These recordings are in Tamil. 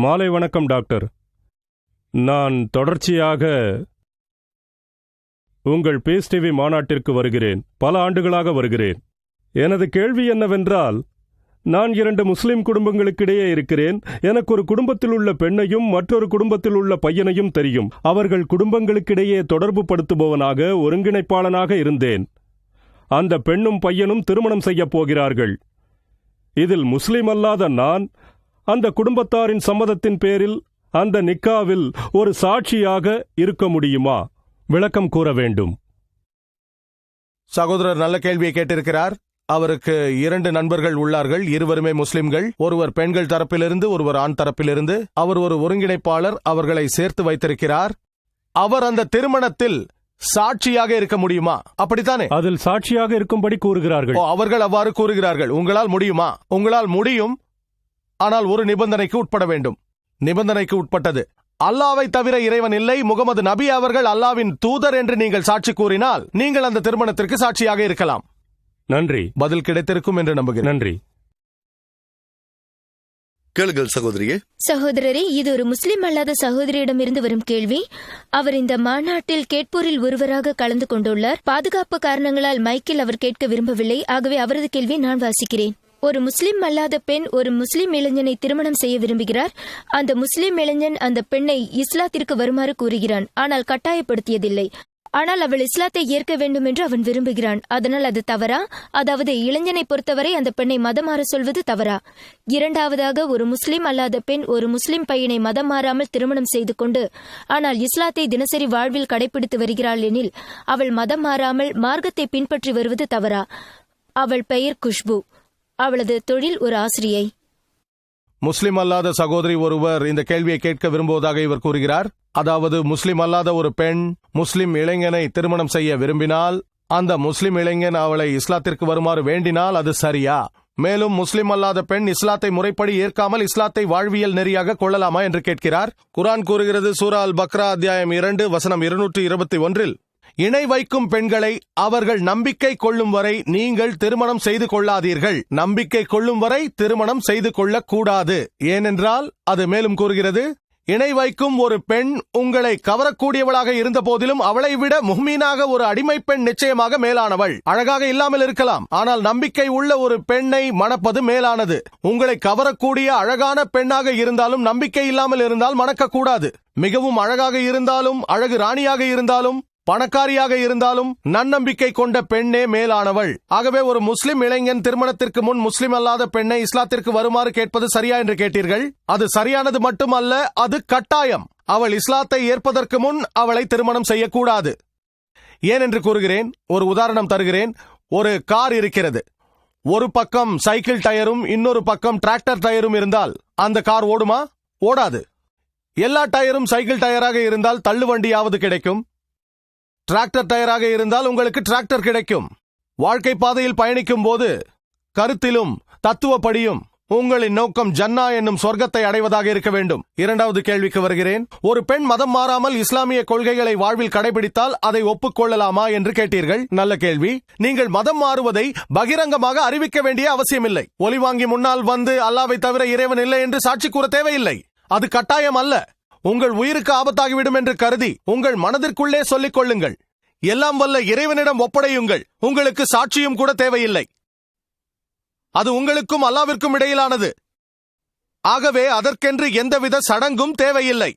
மாலை வணக்கம் டாக்டர். நான் தொடர்ச்சியாக உங்கள் பீஸ் டிவி மாநாட்டிற்கு வருகிறேன். பல ஆண்டுகளாக வருகிறேன். எனது கேள்வி என்னவென்றால், நான் 2 முஸ்லிம் குடும்பங்களுக்கிடையே இருக்கிறேன். எனக்கு ஒரு குடும்பத்தில் உள்ள பெண்ணையும் மற்றொரு குடும்பத்தில் உள்ள பையனையும் தெரியும். அவர்கள் குடும்பங்களுக்கிடையே தொடர்பு படுத்துபவனாக, ஒருங்கிணைப்பாளனாக இருந்தேன். அந்த பெண்ணும் பையனும் திருமணம் செய்யப் போகிறார்கள். இதில் முஸ்லிம் அல்லாத நான் அந்த குடும்பத்தாரின் சம்மதத்தின் பேரில் அந்த நிக்காவில் ஒரு சாட்சியாக இருக்க முடியுமா? விளக்கம் கூற வேண்டும். சகோதரர் நல்ல கேள்வியை கேட்டிருக்கிறார். அவருக்கு 2 நண்பர்கள் உள்ளார்கள். இருவருமே முஸ்லிம்கள். ஒருவர் பெண்கள் தரப்பிலிருந்து, ஒருவர் ஆண் தரப்பிலிருந்து. அவர் ஒரு ஒருங்கிணைப்பாளர். அவர்களை சேர்த்து வைத்திருக்கிறார். அவர் அந்த திருமணத்தில் சாட்சியாக இருக்க முடியுமா? அப்படித்தானே? அதில் சாட்சியாக இருக்கும்படி கூறுகிறார்கள். அவர்கள் அவ்வாறு கூறுகிறார்கள். உங்களால் முடியுமா? உங்களால் முடியும், ஆனால் ஒரு நிபந்தனைக்கு உட்பட வேண்டும். நிபந்தனைக்கு உட்பட்டது, அல்லாவை தவிர இறைவன் இல்லை, முகமது நபி அவர்கள் அல்லாவின் தூதர் என்று நீங்கள் சாட்சி கூறினால் நீங்கள் அந்த திருமணத்திற்கு சாட்சியாக இருக்கலாம். நன்றி. பதில் கிடைத்திருக்கும் என்று நம்புகிறேன். நன்றி. கேளுங்கள் சகோதரியே. சகோதரரே, இது ஒரு முஸ்லிம் அல்லாத சகோதரியிடமிருந்து வரும் கேள்வி. அவர் இந்த மாநாட்டில் கேட்போரில் ஒருவராக கலந்து கொண்டுள்ளார். பாதுகாப்பு காரணங்களால் மைக்கில் அவர் கேட்க விரும்பவில்லை. ஆகவே அவரது கேள்வியை நான் வாசிக்கிறேன். ஒரு முஸ்லிம் அல்லாத பெண் ஒரு முஸ்லிம் இளைஞனை திருமணம் செய்ய விரும்புகிறார். அந்த முஸ்லிம் இளைஞன் அந்த பெண்ணை இஸ்லாத்திற்கு வருமாறு கூறுகிறான், ஆனால் கட்டாயப்படுத்தியதில்லை. ஆனால் அவள் இஸ்லாத்தை ஏற்க வேண்டும் என்று அவன் விரும்புகிறான். அதனால் அது தவறா? அதாவது இளைஞனை பொறுத்தவரை அந்த பெண்ணை மதம் மாற சொல்வது தவறா? இரண்டாவதாக, ஒரு முஸ்லிம் அல்லாத பெண் ஒரு முஸ்லிம் பையனை மதம் மாறாமல் திருமணம் செய்து கொண்டு ஆனால் இஸ்லாத்தை தினசரி வாழ்வில் கடைபிடித்து வருகிறாள் எனில் அவள் மதம் மாறாமல் மார்க்கத்தை பின்பற்றி வருவது தவறா? அவள் பெயர் குஷ்பு. அவளது தொழில் ஒரு ஆசிரியை. முஸ்லிம் அல்லாத சகோதரி ஒருவர் இந்த கேள்வியை கேட்க விரும்புவதாக இவர் கூறுகிறார். அதாவது, முஸ்லிம் அல்லாத ஒரு பெண் முஸ்லிம் இளைஞனை திருமணம் செய்ய விரும்பினால், அந்த முஸ்லிம் இளைஞன் அவளை இஸ்லாத்திற்கு வருமாறு வேண்டினால் அது சரியா? மேலும் முஸ்லிம் அல்லாத பெண் இஸ்லாத்தை முறைப்படி ஏற்காமல் இஸ்லாத்தை வாழ்வியல் நெறியாக கொள்ளலாமா என்று கேட்கிறார். குர்ஆன் கூறுகிறது, சூரா அல் பக்ரா அத்தியாயம் 2 வசனம் 221, இணை வைக்கும் பெண்களை அவர்கள் நம்பிக்கை கொள்ளும் வரை நீங்கள் திருமணம் செய்து கொள்ளாதீர்கள். நம்பிக்கை கொள்ளும் வரை திருமணம் செய்து கொள்ளக்கூடாது. ஏனென்றால் அது மேலும் கூறுகிறது, இணை வைக்கும் ஒரு பெண் உங்களை கவரக்கூடியவளாக இருந்த போதிலும் அவளை விட முஹ்மீனாக ஒரு அடிமை பெண் நிச்சயமாக மேலானவள். அழகாக இல்லாமல் இருக்கலாம், ஆனால் நம்பிக்கை உள்ள ஒரு பெண்ணை மணப்பது மேலானது. உங்களை கவரக்கூடிய அழகான பெண்ணாக இருந்தாலும் நம்பிக்கை இல்லாமல் இருந்தால் மணக்கக்கூடாது. மிகவும் அழகாக இருந்தாலும், அழகு ராணியாக இருந்தாலும், பணக்காரியாக இருந்தாலும் நன்னம்பிக்கை கொண்ட பெண்ணே மேலானவள். ஆகவே ஒரு முஸ்லிம் இளைஞன் திருமணத்திற்கு முன் முஸ்லிம் அல்லாத பெண்ணை இஸ்லாத்திற்கு வருமாறு கேட்பது சரியா என்று கேட்டீர்கள். அது சரியானது மட்டுமல்ல, அது கட்டாயம். அவள் இஸ்லாத்தை ஏற்பதற்கு முன் அவளை திருமணம் செய்யக்கூடாது. ஏன் என்று கூறுகிறேன். ஒரு உதாரணம் தருகிறேன். ஒரு கார் இருக்கிறது. ஒரு பக்கம் சைக்கிள் டயரும் இன்னொரு பக்கம் டிராக்டர் டயரும் இருந்தால் அந்த கார் ஓடுமா? ஓடாது. எல்லா டயரும் சைக்கிள் டயராக இருந்தால் தள்ளுவண்டியாவது கிடைக்கும். டிராக்டர் டயராக இருந்தால் உங்களுக்கு டிராக்டர் கிடைக்கும். வாழ்க்கை பாதையில் பயணிக்கும் போது கருத்திலும் தத்துவப்படியும் உங்களின் நோக்கம் ஜன்னா என்னும் சொர்க்கத்தை அடைவதாக இருக்க வேண்டும். இரண்டாவது கேள்விக்கு வருகிறேன். ஒரு பெண் மதம் மாறாமல் இஸ்லாமிய கொள்கைகளை வாழ்வில் கடைபிடித்தால் அதை ஒப்புக்கொள்ளலாமா என்று கேட்டீர்கள். நல்ல கேள்வி. நீங்கள் மதம் மாறுவதை பகிரங்கமாக அறிவிக்க வேண்டிய அவசியமில்லை. ஒலி வாங்கி முன்னால் வந்து அல்லாவை தவிர இறைவன் இல்லை என்று சாட்சி கூற தேவையில்லை. அது கட்டாயம் அல்ல. உங்கள் உயிருக்கு ஆபத்தாகிவிடும் என்று கருதி உங்கள் மனதிற்குள்ளே சொல்லிக் கொள்ளுங்கள். எல்லாம் வல்ல இறைவனிடம் ஒப்படையுங்கள். உங்களுக்கு சாட்சியும் கூட தேவையில்லை. அது உங்களுக்கும் அல்லாவிற்கும் இடையிலானது. ஆகவே அதற்கென்று எந்தவித சடங்கும் தேவையில்லை.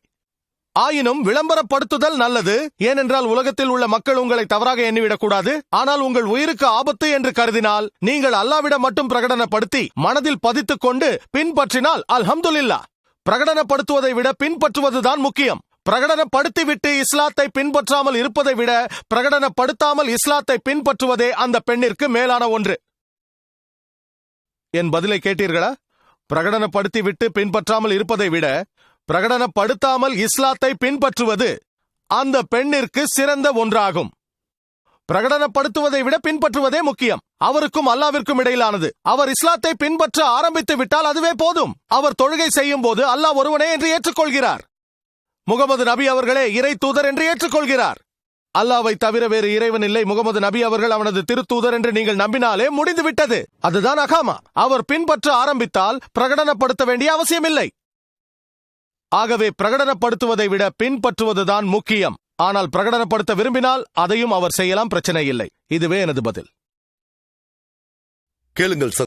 ஆயினும் விளம்பரப்படுத்துதல் நல்லது. ஏனென்றால் உலகத்தில் உள்ள மக்கள் உங்களை தவறாக எண்ணிவிடக்கூடாது. ஆனால் உங்கள் உயிருக்கு ஆபத்து என்று கருதினால் நீங்கள் அல்லாவிடம் மட்டும் பிரகடனப்படுத்தி மனதில் பதித்துக் கொண்டு பின்பற்றினால் அல்ஹம்துலில்லாஹ். பிரகடனப்படுத்துவதை விட பின்பற்றுவதுதான் முக்கியம். பிரகடனப்படுத்திவிட்டு இஸ்லாத்தை பின்பற்றாமல் இருப்பதை விட பிரகடனப்படுத்தாமல் இஸ்லாத்தை பின்பற்றுவதே அந்த பெண்ணிற்கு மேலான ஒன்று. என் பதிலை கேட்டீர்களா? பிரகடனப்படுத்திவிட்டு பின்பற்றாமல் இருப்பதை விட பிரகடனப்படுத்தாமல் இஸ்லாத்தை பின்பற்றுவது அந்த பெண்ணிற்கு சிறந்த ஒன்றாகும். பிரகடனப்படுத்துவதை விட பின்பற்றுவதே முக்கியம். அவருக்கும் அல்லாவிற்கும் இடையிலானது. அவர் இஸ்லாத்தை பின்பற்ற ஆரம்பித்து விட்டால் அதுவே போதும். அவர் தொழுகை செய்யும் போது அல்லாஹ் ஒருவனே என்று ஏற்றுக்கொள்கிறார். முகமது நபி அவர்களே இறை தூதர் என்று ஏற்றுக்கொள்கிறார். அல்லாவை தவிர வேறு இறைவன் இல்லை, முகமது நபி அவர்கள் அவனது திருத்தூதர் என்று நீங்கள் நம்பினாலே முடிந்து விட்டது. அதுதான் அகாமா. அவர் பின்பற்ற ஆரம்பித்தால் பிரகடனப்படுத்த வேண்டிய அவசியமில்லை. ஆகவே பிரகடனப்படுத்துவதை விட பின்பற்றுவதுதான் முக்கியம். ஆனால் பிரகடனப்படுத்த விரும்பினால் அதையும் அவர் செய்யலாம், பிரச்சனை இல்லை. இதுவே எனது பதில். கேளுங்கள்